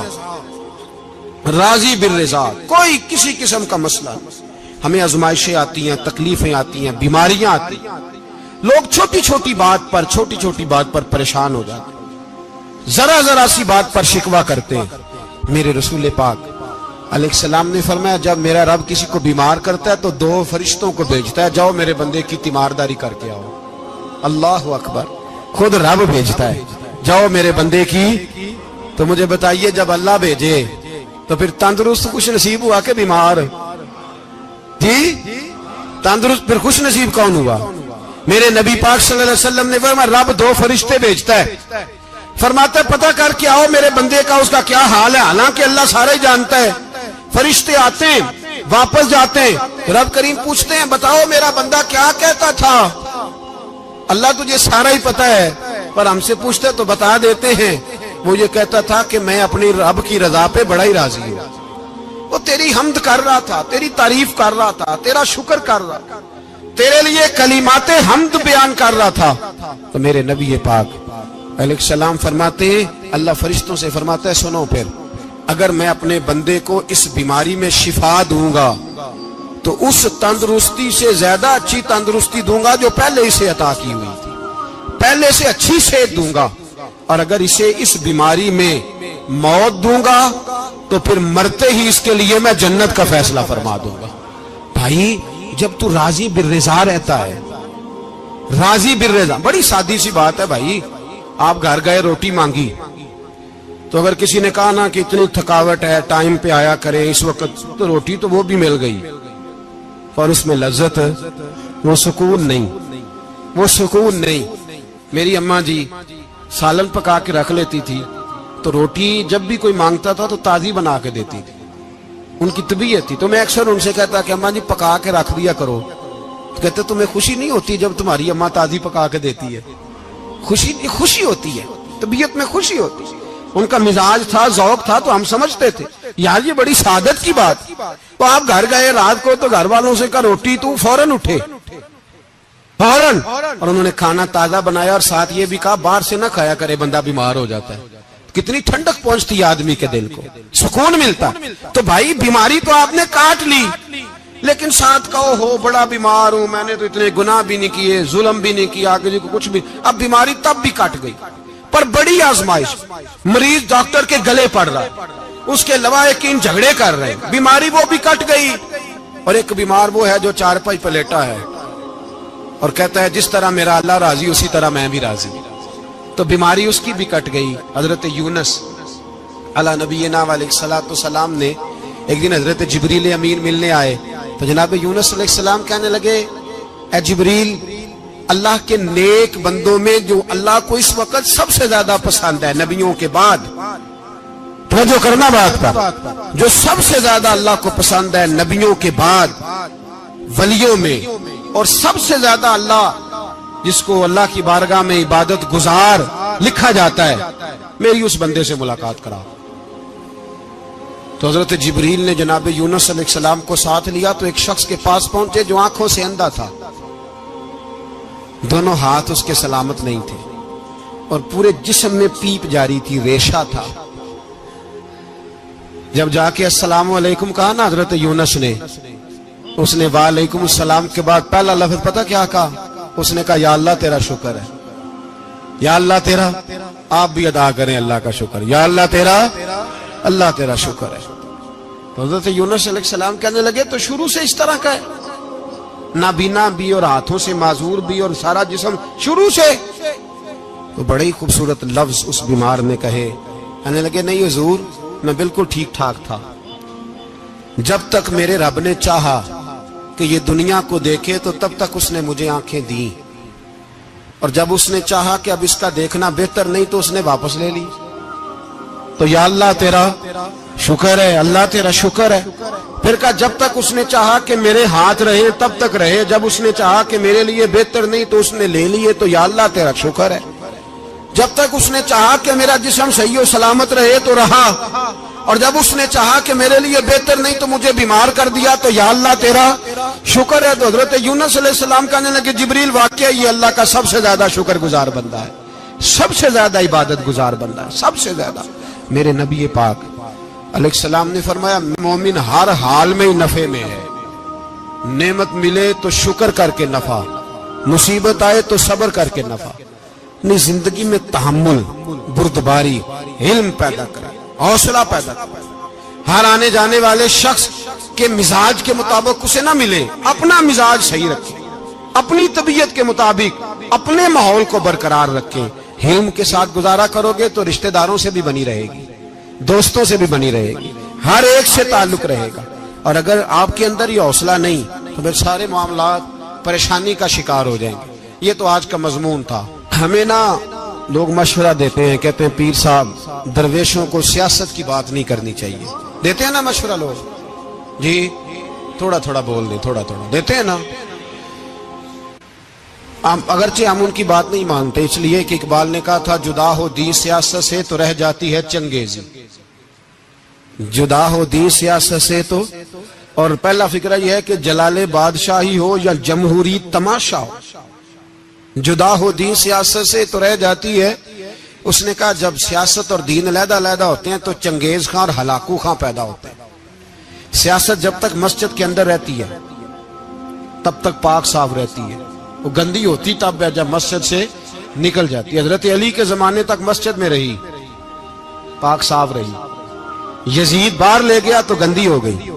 راضی بالرضا، کوئی کسی قسم کا مسئلہ نہیں. ہمیں آزمائشیں آتی ہیں، تکلیفیں آتی ہیں، بیماریاں آتی ہیں، لوگ چھوٹی چھوٹی بات پر پریشان ہو جاتے ہیں، ذرا ذرا سی بات پر شکوہ کرتے ہیں. میرے رسول پاک علیہ السلام نے فرمایا جب میرا رب کسی کو بیمار کرتا ہے تو 2 فرشتوں کو بھیجتا ہے، جاؤ میرے بندے کی تیمارداری کر کے آؤ. اللہ اکبر، خود رب بھیجتا ہے، جاؤ میرے بندے کی. تو مجھے بتائیے جب اللہ بھیجے تو پھر تندرست خوش نصیب ہوا کہ بیمار؟ جی تندرست پھر خوش نصیب کون ہوا؟ میرے نبی پاک صلی اللہ علیہ وسلم نے فرمایا رب 2 فرشتے بھیجتا ہے، فرماتا ہے پتہ کر کے آؤ میرے بندے کا اس کا کیا حال ہے، حالانکہ اللہ سارا ہی جانتا ہے. فرشتے آتے ہیں، واپس جاتے ہیں، رب کریم پوچھتے ہیں بتاؤ میرا بندہ کیا کہتا تھا؟ اللہ تجھے سارا ہی پتہ ہے، پر ہم سے پوچھتے تو بتا دیتے ہیں. وہ یہ کہتا تھا کہ میں اپنی رب کی رضا پہ بڑا ہی راضی ہوں. وہ تیری حمد کر رہا تھا، تیری تعریف کر رہا تھا، تیرا شکر کر رہا تھا، تیرے لیے کلمات حمد بیان کر رہا تھا. تو میرے نبی پاک علیہ السلام فرماتے ہیں، اللہ فرشتوں سے فرماتا ہے سنو پھر اگر میں اپنے بندے کو اس بیماری میں شفا دوں گا تو اس تندرستی سے زیادہ اچھی تندرستی دوں گا جو پہلے اسے عطا کی ہوئی تھی، پہلے سے اچھی صحت دوں گا. اور اگر اسے اس بیماری میں موت دوں گا تو پھر مرتے ہی اس کے لیے میں جنت کا فیصلہ فرما دوں گا. بھائی جب تو راضی بالرضا رہتا ہے، راضی بالرضا، بڑی سادی سی بات ہے بھائی. آپ گھر گئے روٹی مانگی تو اگر کسی نے کہا نا کہ اتنی تھکاوٹ ہے ٹائم پہ آیا کرے اس وقت، تو روٹی تو وہ بھی مل گئی اور اس میں لذت، وہ سکون نہیں، وہ سکون نہیں. میری اماں جی سالن پکا کے رکھ لیتی تھی تو روٹی جب بھی کوئی مانگتا تھا تو تازی بنا کے دیتی تھی، ان کی طبیعت تھی. تو میں اکثر ان سے کہتا کہ اماں جی پکا کے رکھ دیا کرو. تو کہتے تمہیں خوشی نہیں ہوتی جب تمہاری اماں تازی پکا کے دیتی ہے؟ خوشی ہوتی ہے، طبیعت میں خوشی ہوتی ہے. ان کا مزاج تھا، ذوق تھا، تو ہم سمجھتے تھے یار یہ بڑی سعادت کی بات. تو آپ گھر گئے رات کو تو گھر والوں سے کہا روٹی، تو فوراً اٹھے فوراً، اور انہوں نے کھانا تازہ بنایا اور ساتھ یہ بھی کہا باہر سے نہ کھایا کرے بندہ بیمار ہو جاتا ہے. کتنی ٹھنڈک پہنچتی ہے آدمی کے دل کو، سکون ملتا. تو بھائی بیماری تو آپ نے کاٹ لی، لیکن ساتھ کہو ہو بڑا بیمار ہوں، میں نے تو اتنے گناہ بھی نہیں کیے، ظلم بھی نہیں کیا، کسی کو کچھ بھی. اب بیماری تب بھی کٹ گئی، پر بڑی آزمائش، مریض ڈاکٹر کے گلے پڑ رہا ہے، اس کے لواحقین جھگڑے کر رہے ہیں، بیماری وہ بھی کٹ گئی. اور ایک بیمار وہ ہے جو چارپائی پہ لیٹا ہے اور کہتا ہے جس طرح میرا اللہ راضی اسی طرح میں بھی راضی. تو بیماری اس کی بھی کٹ گئی. حضرت یونس علی نبینا علیہ الصلوۃ والسلام نے ایک دن حضرت جبریل امین ملنے آئے تو جناب یونس علیہ السلام کہنے لگے اے جبریل، اللہ کے نیک بندوں میں جو اللہ کو اس وقت سب سے زیادہ پسند ہے نبیوں کے بعد، توجہ کرنا بات پر، جو سب سے زیادہ اللہ کو پسند ہے نبیوں کے بعد ولیوں میں، اور سب سے زیادہ اللہ جس کو اللہ کی بارگاہ میں عبادت گزار لکھا جاتا ہے، میری اس بندے سے ملاقات کرا. تو حضرت جبریل نے جناب یونس علیہ السلام کو ساتھ لیا تو ایک شخص کے پاس پہنچے جو آنکھوں سے اندھا تھا، دونوں ہاتھ اس کے سلامت نہیں تھے اور پورے جسم میں پیپ جاری تھی، ریشہ تھا. جب جا کے السلام علیکم کہا نا حضرت یونس نے، اس نے وعلیکم السلام کے بعد پہلا لفظ پتہ کیا کہا؟ اس نے کہا یا اللہ تیرا شکر ہے، یا اللہ تیرا. آپ بھی ادا کریں اللہ کا شکر، یا اللہ تیرا شکر ہے۔ تو حضرت یونس علیہ السلام کہنے لگے تو شروع سے اس طرح کا ہے، نابینا بھی اور ہاتھوں سے معذور بھی اور سارا جسم شروع سے؟ تو بڑے ہی خوبصورت لفظ اس بیمار نے کہے، کہنے لگے نہیں حضور میں بالکل ٹھیک ٹھاک تھا، جب تک میرے رب نے چاہا کہ یہ دنیا کو دیکھے تو تب تک اس نے مجھے آنکھیں دیں، اور جب اس نے چاہا کہ اب اس کا دیکھنا بہتر نہیں تو اس نے واپس لے لی۔ تو یا اللہ تیرا شکر ہے، اللہ تیرا شکر ہے۔ پھر کہا جب تک اس نے چاہا کہ میرے ہاتھ رہے تب تک رہے، جب اس نے چاہا کہ میرے لیے بہتر نہیں تو اس نے لے لیے، تو یا اللہ تیرا شکر ہے۔ جب تک اس نے چاہا کہ میرا جسم صحیح و سلامت رہے تو رہا، اور جب اس نے چاہا کہ میرے لیے بہتر نہیں تو مجھے بیمار کر دیا، تو یا اللہ تیرا شکر ہے۔ تو حضرت یونس علیہ السلام کہنے لگے جبریل واقعہ یہ اللہ کا سب سے زیادہ شکر گزار بندہ ہے، سب سے زیادہ عبادت گزار بندہ ہے، سب سے زیادہ۔ میرے نبی پاک علیہ السلام نے فرمایا مومن ہر حال میں ہی نفع میں ہے، نعمت ملے تو شکر کر کے نفع، مصیبت آئے تو صبر کر کے نفع۔ اپنی زندگی میں تحمل، بردباری، علم پیدا کرے، حوصلہ پیدا کرے۔ ہر آنے جانے والے شخص کے مزاج کے مطابق اسے نہ ملے، اپنا مزاج صحیح رکھے، اپنی طبیعت کے مطابق اپنے ماحول کو برقرار رکھے۔ علم کے ساتھ گزارا کرو گے تو رشتہ داروں سے بھی بنی رہے گی، دوستوں سے بھی بنی رہے گی، ہر ایک سے تعلق رہے گا۔ اور اگر آپ کے اندر یہ حوصلہ نہیں تو پھر سارے معاملات پریشانی کا شکار ہو جائیں گے۔ یہ تو آج کا مضمون تھا۔ ہمیں نا لوگ مشورہ دیتے ہیں، کہتے ہیں پیر صاحب درویشوں کو سیاست کی بات نہیں کرنی چاہیے، دیتے ہیں نا مشورہ لوگ، جی تھوڑا تھوڑا بول دیں، تھوڑا تھوڑا دیتے ہیں نا۔ اگرچہ ہم ان کی بات نہیں مانتے، اس لیے کہ اقبال نے کہا تھا جدا ہو دین سیاست سے تو رہ جاتی ہے چنگیزی، جدا ہو دین سیاست سے تو۔ اور پہلا فکرہ یہ ہے کہ جلال بادشاہی ہو یا جمہوری تماشا ہو، جدا ہو دین سیاست سے تو رہ جاتی ہے۔ اس نے کہا جب سیاست اور دین علیحدہ علیحدہ ہوتے ہیں تو چنگیز خان اور ہلاکو خان پیدا ہوتے ہیں۔ سیاست جب تک مسجد کے اندر رہتی ہے تب تک پاک صاف رہتی ہے، وہ گندی ہوتی تب ہے جب مسجد سے نکل جاتی ہے۔ حضرت علی کے زمانے تک مسجد میں رہی، پاک صاف رہی، یزید باہر لے گیا تو گندی ہو گئی،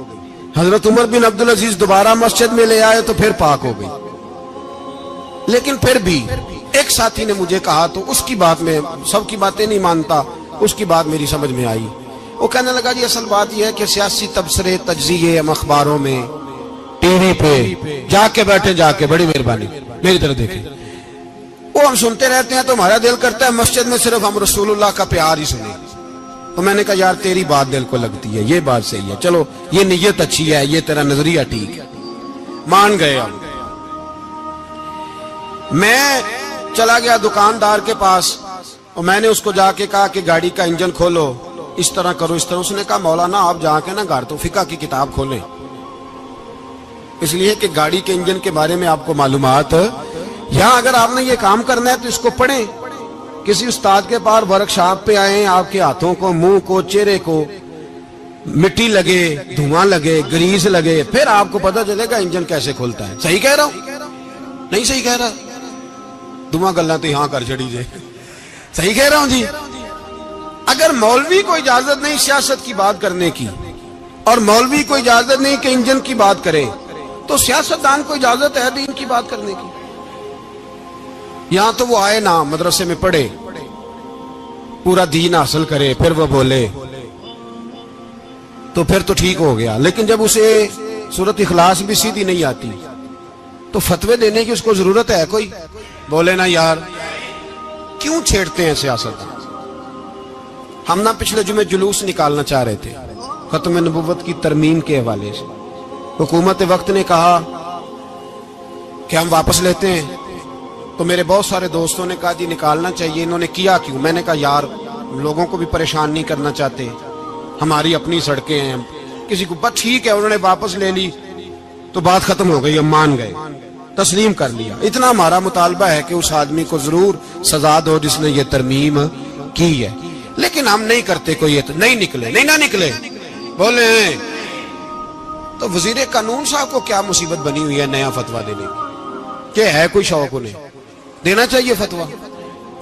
حضرت عمر بن عبدالعزیز دوبارہ مسجد میں لے آئے تو پھر پاک ہو گئی۔ لیکن پھر بھی ایک ساتھی نے مجھے کہا تو اس کی بات میں، سب کی باتیں نہیں مانتا، اس کی بات میری سمجھ میں آئی۔ وہ کہنے لگا جی اصل بات یہ ہے کہ سیاسی تبصرے تجزیے ہم اخباروں میں ٹی وی پہ جا کے بیٹھے، جا کے بڑی مہربانی میری طرف دیکھیں، وہ ہم سنتے رہتے ہیں تو ہمارا دل کرتا ہے مسجد میں صرف ہم رسول اللہ کا پیار ہی سنیں۔ تو میں نے کہا یار تیری بات دل کو لگتی ہے، یہ بات صحیح ہے، چلو یہ نیت اچھی ہے، یہ تیرا نظریہ ٹھیک ہے، مان گئے ہم۔ میں چلا گیا دکاندار کے پاس اور میں نے اس کو جا کے کہا کہ گاڑی کا انجن کھولو، اس طرح کرو، اس طرح۔ اس نے کہا مولانا آپ جا کے نا گھر تو فقہ کی کتاب کھولیں، اس لیے کہ گاڑی کے انجن کے بارے میں آپ کو معلومات، یہاں اگر آپ نے یہ کام کرنا ہے تو اس کو پڑھیں، کسی استاد کے پاس ورک شاپ پہ آئیں، آپ کے ہاتھوں کو، منہ کو، چہرے کو مٹی لگے، دھواں لگے، گریس لگے، پھر آپ کو پتہ چلے گا انجن کیسے کھلتا ہے۔ صحیح کہہ رہا ہوں؟ نہیں صحیح کہہ رہا؟ دعا گلاں تو یہاں کر چڑی جے، صحیح کہہ رہا ہوں جی۔ اگر مولوی کو اجازت نہیں سیاست کی بات کرنے کی، اور مولوی کو اجازت نہیں کہ انجن کی بات کرے، تو سیاستدان کو اجازت ہے دین کی بات کرنے کی؟ یہاں تو وہ آئے نا مدرسے میں پڑھے، پورا دین حاصل کرے، پھر وہ بولے تو پھر تو ٹھیک ہو گیا۔ لیکن جب اسے سورۃ اخلاص بھی سیدھی نہیں آتی تو فتوے دینے کی اس کو ضرورت ہے کوئی؟ بولے نا یار کیوں چھیڑتے ہیں سیاست؟ ہم نا پچھلے جمعے جلوس نکالنا چاہ رہے تھے ختم نبوت کی ترمیم کے حوالے سے، حکومت وقت نے کہا کہ ہم واپس لیتے ہیں، تو میرے بہت سارے دوستوں نے کہا جی نکالنا چاہیے، انہوں نے کیا کیوں؟ میں نے کہا یار لوگوں کو بھی پریشان نہیں کرنا چاہتے، ہماری اپنی سڑکیں ہیں، کسی کو بس ٹھیک ہے، انہوں نے واپس لے لی تو بات ختم ہو گئی، ہم مان گئے، تسلیم کر لیا۔ اتنا ہمارا مطالبہ ہے کہ اس آدمی کو ضرور سزا دو جس نے یہ ترمیم کی ہے، لیکن ہم نہیں کرتے، کوئی نہیں نکلے، نہیں نہ نکلے بولے ہیں۔ تو وزیر قانون صاحب کو کیا مصیبت بنی ہوئی ہے نیا فتویٰ دینے کی؟ کہ ہے کوئی شوق انہیں دینا چاہیے فتویٰ؟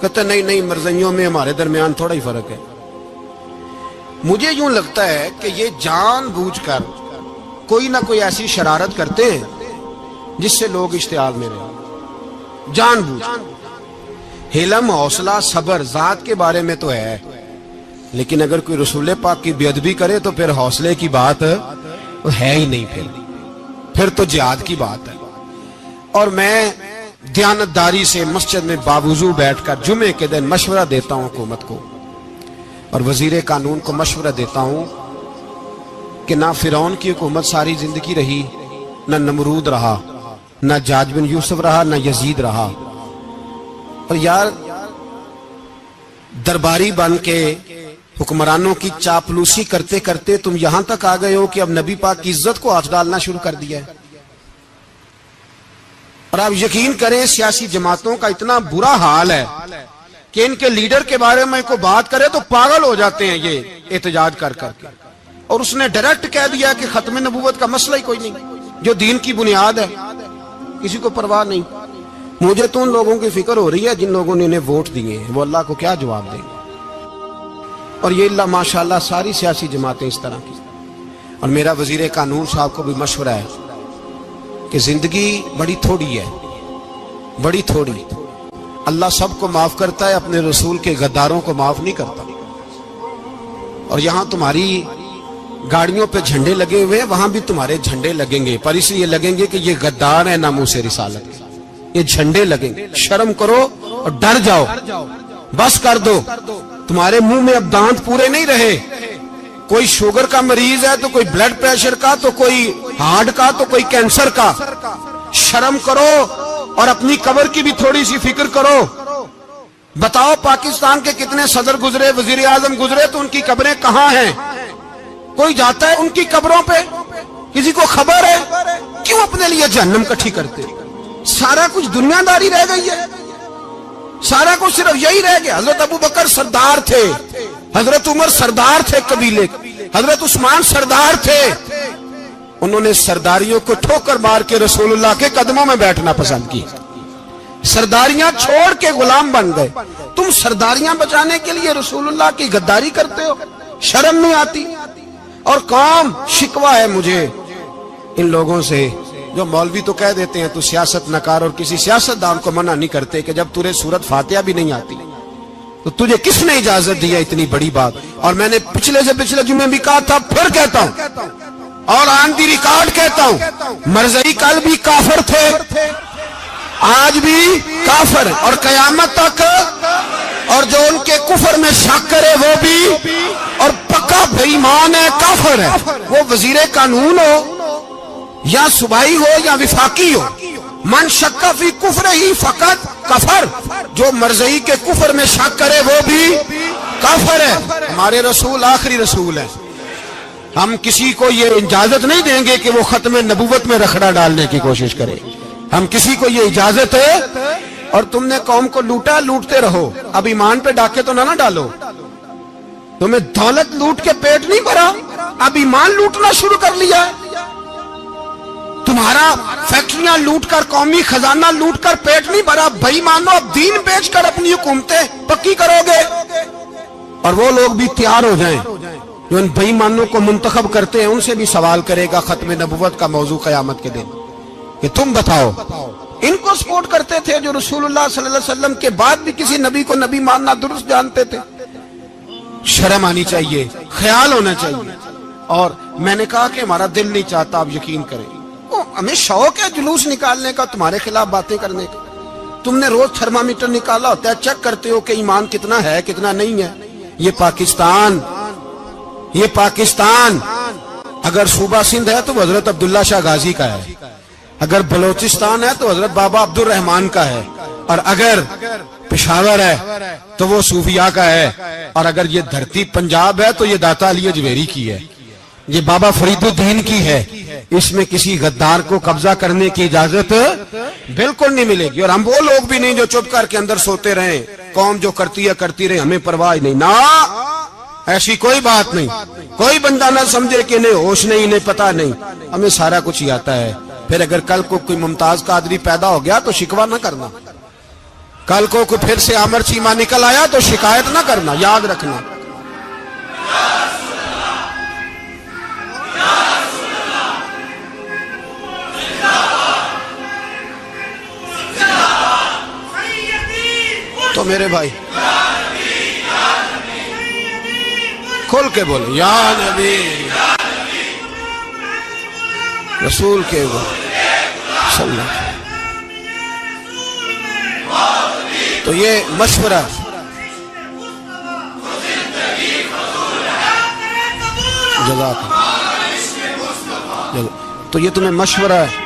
کہتے نہیں نہیں مرزائیوں میں ہمارے درمیان تھوڑا ہی فرق ہے. مجھے یوں لگتا ہے کہ یہ جان بوجھ کر کوئی نہ کوئی ایسی شرارت کرتے ہیں جس سے لوگ اشتعال میں رہے. جان بوجھ. حلم، حوصلہ، صبر ذات کے بارے میں تو ہے، لیکن اگر کوئی رسول پاک کی بے ادبی کرے تو پھر حوصلے کی بات ہے ہی نہیں. پھر تو جہاد کی بات ہے. اور میں دیانتداری سے مسجد میں باوضو بیٹھ کر جمعے کے دن مشورہ دیتا ہوں حکومت کو اور وزیر قانون کو مشورہ دیتا ہوں کہ نہ فرعون کی حکومت ساری زندگی رہی، نہ نمرود رہا، نہ جاج بن یوسف رہا، نہ یزید رہا. اور یار درباری بن کے حکمرانوں کی چاپلوسی کرتے کرتے تم یہاں تک آ گئے ہو کہ اب نبی پاک کی عزت کو ہاتھ ڈالنا شروع کر دیا ہے. اور آپ یقین کریں سیاسی جماعتوں کا اتنا برا حال ہے کہ ان کے لیڈر کے بارے میں کوئی بات کرے تو پاگل ہو جاتے ہیں یہ احتجاج کر کر کے. اور اس نے ڈائریکٹ کہہ دیا کہ ختم نبوت کا مسئلہ ہی کوئی نہیں، جو دین کی بنیاد ہے کسی کو پرواہ نہیں. مجھے تو ان لوگوں کی فکر ہو رہی ہے جن لوگوں نے انہیں ووٹ دیے ہیں، وہ اللہ کو کیا جواب دیں گے. اور یہ اللہ ماشاءاللہ ساری سیاسی جماعتیں اس طرح کی. اور میرا وزیر قانون صاحب کو بھی مشورہ ہے کہ زندگی بڑی تھوڑی ہے، بڑی تھوڑی. اللہ سب کو معاف کرتا ہے، اپنے رسول کے غداروں کو معاف نہیں کرتا. اور یہاں تمہاری گاڑیوں پہ جھنڈے لگے ہوئے ہیں، وہاں بھی تمہارے جھنڈے لگیں گے، پر اس لیے لگیں گے کہ یہ غدار ہیں ناموس رسالت کے. یہ جھنڈے لگیں گے. شرم کرو اور ڈر جاؤ، بس کر دو. تمہارے منہ میں اب دانت پورے نہیں رہے. کوئی شوگر کا مریض ہے تو کوئی بلڈ پریشر کا، تو کوئی ہارٹ کا، تو کوئی کینسر کا. شرم کرو اور اپنی قبر کی بھی تھوڑی سی فکر کرو. بتاؤ پاکستان کے کتنے صدر گزرے، وزیر اعظم گزرے، تو ان کی قبریں کہاں ہیں؟ کوئی جاتا ہے ان کی قبروں پہ؟ کسی کو خبر ہے؟ کیوں اپنے لیے جہنم کٹھی کرتے؟ سارا کچھ دنیا داری رہ گئی ہے، سارا کچھ صرف یہی رہ گیا. حضرت ابو بکر سردار تھے، حضرت عمر سردار تھے قبیلے، حضرت عثمان سردار تھے. انہوں نے سرداریوں کو ٹھوکر مار کے رسول اللہ کے قدموں میں بیٹھنا پسند کی. سرداریاں چھوڑ کے غلام بن گئے. تم سرداریاں بچانے کے لیے رسول اللہ کی غداری کرتے ہو، شرم نہیں آتی؟ اور قوم شکوہ ہے مجھے ان لوگوں سے جو مولوی تو کہہ دیتے ہیں تو سیاست نہ کر، اور کسی سیاستدان کو منع نہیں کرتے کہ جب تجھے سورت فاتحہ بھی نہیں آتی تو تجھے کس نے اجازت دی ہے اتنی بڑی بات. اور میں نے پچھلے سے پچھلے جمعے بھی کہا تھا، پھر کہتا ہوں اور آن دی ریکارڈ کہتا ہوں، مرزائی کل بھی کافر تھے، آج بھی کافر، اور قیامت تک. اور جو ان کے کفر میں شک کرے وہ بھی، اور پکا بے ایمان ہے، کافر ہے. وہ وزیر قانون ہو یا صوبائی ہو یا وفاقی ہو، من شک فی کفر ہی فقط کفر. جو مرزائی کے کفر میں شک کرے وہ بھی کافر ہے. ہمارے رسول آخری رسول ہے. ہم کسی کو یہ اجازت نہیں دیں گے کہ وہ ختم نبوت میں رکھڑا ڈالنے کی کوشش کرے. ہم کسی کو یہ اجازت ہے. اور تم نے قوم کو لوٹا، لوٹتے رہو. اب ایمان پہ ڈاکے تو نہ ڈالو. تمہیں دولت لوٹ کے پیٹ نہیں بھرا، اب ایمان لوٹنا شروع کر لیا ہے. تمہارا فیکٹریاں لوٹ کر، قومی خزانہ لوٹ کر پیٹ نہیں بھرا. بھائی مانو اب دین بیچ کر اپنی حکومتیں پکی کرو گے. اور وہ لوگ بھی تیار ہو جائیں جو ان بے ایمانوں کو منتخب کرتے ہیں. ان سے بھی سوال کرے گا ختم نبوت کا موضوع قیامت کے دن کہ تم بتاؤ. ان کو سپورٹ کرتے تھے جو رسول اللہ صلی اللہ علیہ وسلم کے بعد بھی کسی نبی کو نبی ماننا درست جانتے تھے. شرم آنی چاہیے، خیال ہونا چاہیے. اور میں نے کہا کہ ہمارا دل نہیں چاہتا، آپ یقین کریں. ہمیں شوق ہے جلوس نکالنے کا، تمہارے خلاف باتیں کرنے کا. تم نے روز تھرمامیٹر نکالا ہوتا ہے، چیک کرتے ہو کہ ایمان کتنا ہے کتنا نہیں ہے. یہ پاکستان اگر صوبہ سندھ ہے تو حضرت عبداللہ شاہ غازی کا ہے، اگر بلوچستان ہے تو حضرت بابا عبد الرحمان کا ہے، اور اگر پشاور ہے تو وہ صوفیاء کا ہے، اور اگر یہ دھرتی پنجاب ہے تو یہ داتا علی اجمیری کی ہے، یہ بابا فرید الدین کی ہے. اس میں کسی غدار کو قبضہ کرنے کی اجازت بالکل نہیں ملے گی. اور ہم وہ لوگ بھی نہیں جو چپ کر کے اندر سوتے رہیں، قوم جو کرتی ہے کرتی رہے، ہمیں پرواہ نہیں. نہ ایسی کوئی بات نہیں. کوئی بندہ نہ سمجھے کہ انہیں ہوش نہیں، انہیں پتہ نہیں. ہمیں سارا کچھ ہی آتا ہے. پھر اگر کل کو کوئی ممتاز قادری پیدا ہو گیا تو شکوہ نہ کرنا. کل کو کوئی پھر سے آمر چیمہ نکل آیا تو شکایت نہ کرنا، یاد رکھنا۔ تو میرے بھائی کھول کے بولے یا نبی رسول کے صلی اللہ۔ تو یہ مشورہ جزاک اللہ، تو یہ تمہیں مشورہ ہے۔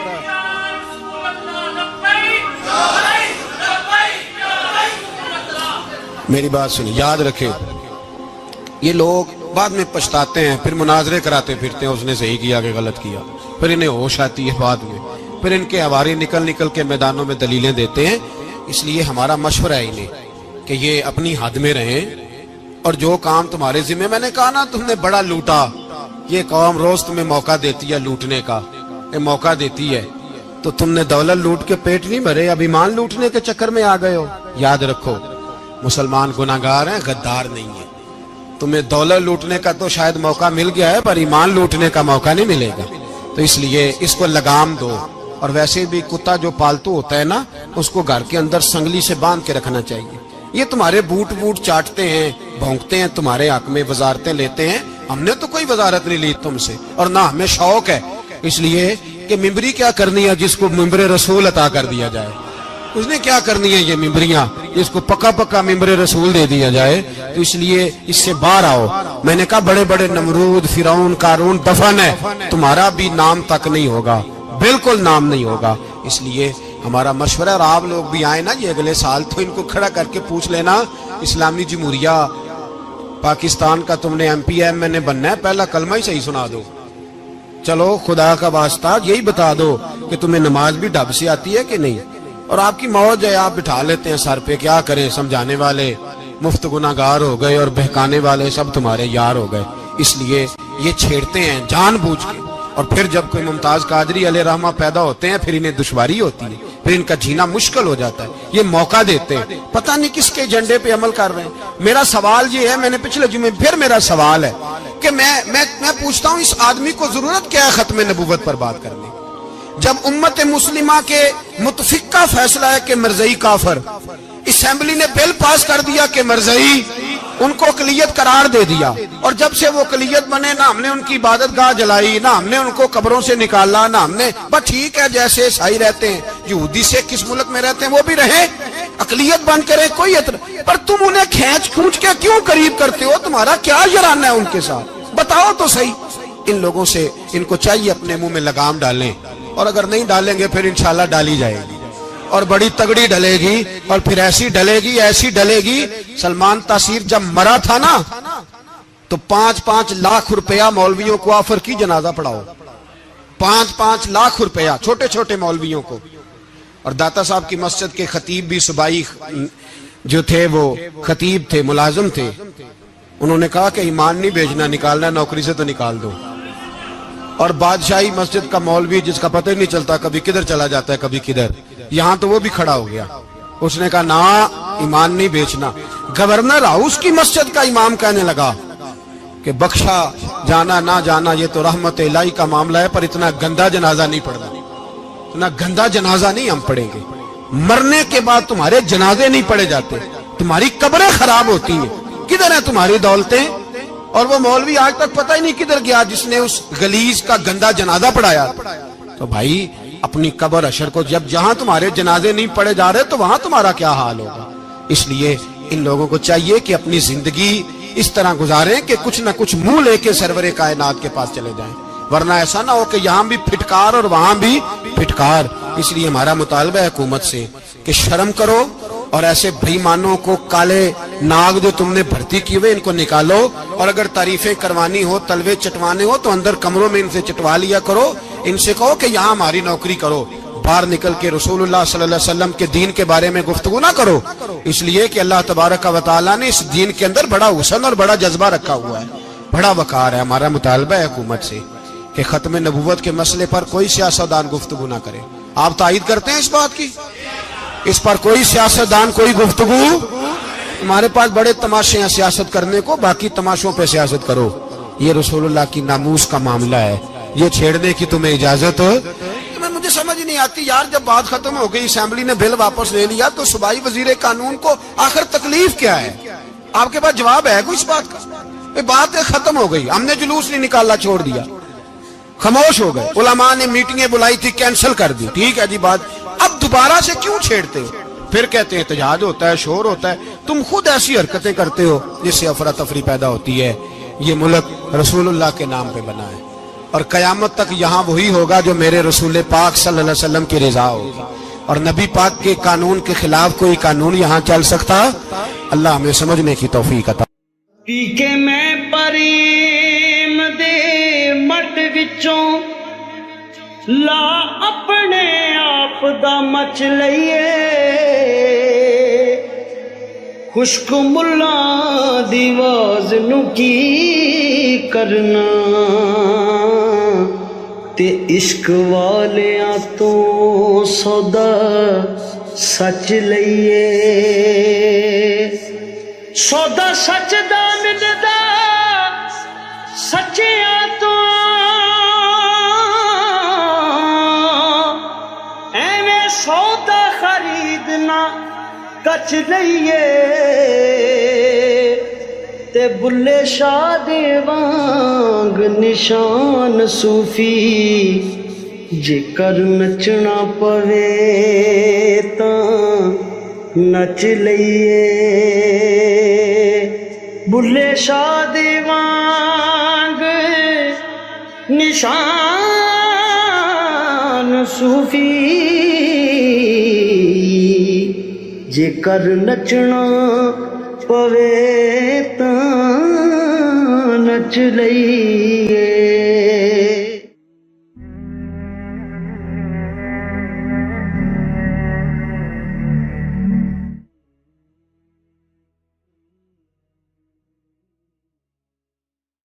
میری بات سنیں، یاد رکھیں، یہ لوگ بعد میں پچھتاتے ہیں، پھر مناظرے کراتے پھرتے ہیں، اس نے صحیح کیا کہ غلط کیا، پھر انہیں ہوش آتی ہے بعد میں، پھر ان کے ہواری نکل نکل کے میدانوں میں دلیلیں دیتے ہیں۔ اس لیے ہمارا مشورہ ہے انہیں کہ یہ اپنی حد میں رہیں، اور جو کام تمہارے ذمہ، میں نے کہا نا تم نے بڑا لوٹا، یہ قوم روز تمہیں موقع دیتی ہے لوٹنے کا، یہ موقع دیتی ہے، تو تم نے دولت لوٹ کے پیٹ نہیں بھرے، اب ایمان لوٹنے کے چکر میں آ گئے ہو۔ یاد رکھو مسلمان گناہگار ہیں، غدار نہیں ہیں۔ تمہیں دولت لوٹنے کا تو شاید موقع مل گیا ہے، پر ایمان لوٹنے کا موقع نہیں ملے گا، تو اس لیے اس کو لگام دو۔ اور ویسے بھی کتا جو پالتو ہوتا ہے نا، اس کو گھر کے اندر سنگلی سے باندھ کے رکھنا چاہیے۔ یہ تمہارے بوٹ چاٹتے ہیں، بھونکتے ہیں، تمہارے حق میں وزارتیں لیتے ہیں، ہم نے تو کوئی وزارت نہیں لی تم سے، اور نہ ہمیں شوق ہے اس لیے کہ ممبری کیا کرنی ہے جس کو ممبر رسول عطا کر دیا جائے، اس نے کیا کرنی ہے یہ ممبریاں جس کو پکا پکا ممبر رسول دے دیا جائے، تو اس لیے اس سے باہر آؤ۔ میں نے کہا بڑے بڑے نمرود، فرعون، قارون دفن ہے، تمہارا بھی نام تک نہیں ہوگا، بالکل نام نہیں ہوگا۔ اس لیے ہمارا مشورہ، اور آپ لوگ بھی آئے نا یہ اگلے سال، تو ان کو کھڑا کر کے پوچھ لینا، اسلامی جمہوریہ پاکستان کا تم نے ایم پی ایم نے بننا ہے، پہلا کلمہ ہی صحیح سنا دو، چلو خدا کا واسطہ یہی بتا دو کہ تمہیں نماز بھی ڈھب سے آتی ہے کہ نہیں، اور آپ کی موج ہے، آپ بٹھا لیتے ہیں سر پہ، کیا کریں، سمجھانے والے مفت گناہگار ہو گئے اور بہکانے والے سب تمہارے یار ہو گئے۔ اس لیے یہ چھیڑتے ہیں جان بوجھ کے، اور پھر جب کوئی ممتاز قادری علیہ رحمہ پیدا ہوتے ہیں پھر انہیں دشواری ہوتی ہے، پھر ان کا جینا مشکل ہو جاتا ہے، یہ موقع دیتے ہیں، پتہ نہیں کس کے ایجنڈے پہ عمل کر رہے ہیں۔ میرا سوال یہ ہے، میں نے پچھلے جمعے پھر میرا سوال ہے کہ میں پوچھتا ہوں اس آدمی کو ضرورت کیا ہے ختم نبوت پر بات کرنے، جب امت مسلمہ کے متفق کا فیصلہ ہے کہ مرزائی کافر، اسمبلی نے بل پاس کر دیا کہ مرزائی، ان کو اقلیت قرار دے دیا، اور جب سے وہ اقلیت بنے نہ ہم نے ان کی عبادت گاہ جلائی، نہ ہم نے ان کو قبروں سے نکالا، نہ ہم نے، بس ٹھیک ہے جیسے عیسائی رہتے ہیں، یہودی سے کس ملک میں رہتے ہیں وہ بھی رہیں، اقلیت بن کرے کوئی اعتراض، پر تم انہیں کھینچ کے کیوں قریب کرتے ہو، تمہارا کیا یارانہ ہے ان کے ساتھ، بتاؤ تو صحیح۔ ان لوگوں سے ان کو چاہیے اپنے منہ میں لگام ڈالیں، اور اگر نہیں ڈالیں گے پھر انشاءاللہ ڈالی جائے گی، اور بڑی تگڑی ڈلے گی، اور پھر ایسی ڈلے گی۔ سلمان تاثیر جب مرا تھا نا تو 5-5 لاکھ روپیہ مولویوں کو آفر کی جنازہ پڑھاؤ، 5-5 لاکھ روپیہ چھوٹے چھوٹے مولویوں کو۔ اور داتا صاحب کی مسجد کے خطیب بھی صوبائی جو تھے وہ خطیب تھے، ملازم تھے، انہوں نے کہا کہ ایمان نہیں بیچنا، نکالنا نوکری سے تو نکال دو۔ اور بادشاہی مسجد کا مولوی جس کا پتہ ہی نہیں چلتا، کبھی کدھر چلا جاتا ہے کبھی کدھر، یہاں تو وہ بھی کھڑا ہو گیا، اس نے کہا نا ایمان نہیں بیچنا۔ گورنر ہاؤس کی مسجد کا امام کہنے لگا کہ بخشا جانا نہ جانا یہ تو رحمت الہی کا معاملہ ہے، پر اتنا گندا جنازہ نہیں پڑھنا، اتنا گندا جنازہ نہیں ہم پڑھیں گے، مرنے کے بعد تمہارے جنازے نہیں پڑھے جاتے، تمہاری قبریں خراب ہوتی ہیں، کدھر ہیں تمہاری دولتیں؟ اور وہ مولوی آج تک پتہ ہی نہیں کدھر گیا جس نے اس غلیظ کا گندا جنازہ پڑھایا۔ تو بھائی اپنی قبر حشر کو، جب جہاں تمہارے جنازے نہیں پڑھے جا رہے تو وہاں تمہارا کیا حال ہوگا۔ اس لیے ان لوگوں کو چاہیے کہ اپنی زندگی اس طرح گزاریں کہ کچھ نہ کچھ منہ لے کے سرور کائنات کے پاس چلے جائیں، ورنہ ایسا نہ ہو کہ یہاں بھی پھٹکار اور وہاں بھی پھٹکار۔ اس لیے ہمارا مطالبہ ہے حکومت سے کہ شرم کرو، اور ایسے بھائی مانوں کو، کالے ناگ جو تم نے بھرتی کی ہوئے ان کو نکالو، اور اگر تعریفیں کروانی ہو، تلوے چٹوانے ہو تو اندر کمروں میں ان سے چٹوا لیا کرو، ان سے کہو کہ یہاں ہماری نوکری کرو، باہر نکل کے رسول اللہ صلی اللہ علیہ وسلم کے دین کے بارے میں گفتگو نہ کرو، اس لیے کہ اللہ تبارک و تعالیٰ نے اس دین کے اندر بڑا حسن اور بڑا جذبہ رکھا ہوا ہے، بڑا وقار ہے۔ ہمارا مطالبہ ہے حکومت سے کہ ختم نبوت کے مسئلے پر کوئی سیاستدان گفتگو نہ کرے۔ آپ تائید کرتے ہیں اس بات کی؟ اس پر کوئی سیاستدان کوئی گفتگو. ہمارے پاس بڑے تماشے ہیں سیاست کرنے کو، باقی تماشوں پہ سیاست کرو. یہ رسول اللہ کی ناموس کا معاملہ ہے، یہ چھیڑنے کی تمہیں اجازت. مجھے سمجھ نہیں آتی یار، جب بات ختم ہو گئی، اسمبلی نے بل واپس لے لیا، تو صوبائی وزیر قانون کو آخر تکلیف کیا ہے؟ آپ کے پاس جواب ہے کوئی اس بات کا؟ بات ختم ہو گئی، ہم نے جلوس نہیں نکالا، چھوڑ دیا، خاموش ہو گئے. علماء نے میٹنگیں بلائی تھی، کینسل کر دی، ٹھیک ہے جی بات. اب دوبارہ سے کیوں چھیڑتے ہو؟ پھر کہتے ہیں احتجاج ہوتا ہے، شور ہوتا ہے. تم خود ایسی حرکتیں کرتے ہو جس سے افراتفری پیدا ہوتی ہے. یہ ملک رسول اللہ کے نام پہ بنا ہے، اور قیامت تک یہاں وہی ہوگا جو میرے رسول پاک صلی اللہ علیہ وسلم کی رضا ہوگی. اور نبی پاک کے قانون کے خلاف کوئی قانون یہاں چل سکتا؟ اللہ ہمیں سمجھنے کی توفیق عطا. پی کے میں پریم دے مٹ وچوں لا اپنے آپ دا مچ لئیے، خشک ملا دی واز نو کی کرنا، تے عشق والیاں تو سودا سچ لئیے. سودا سچ دا ملدا سچیاں تو، ایویں سودا خریدنا کچھ لئیے. تے بلے شاہ دے وانگ نشان صوفی جے کر نچنا پوے تاں نچ لئیے. بلے شاہ دے وانگ نشان صوفی جے کر نچنا پوے تاں نچ لئیے.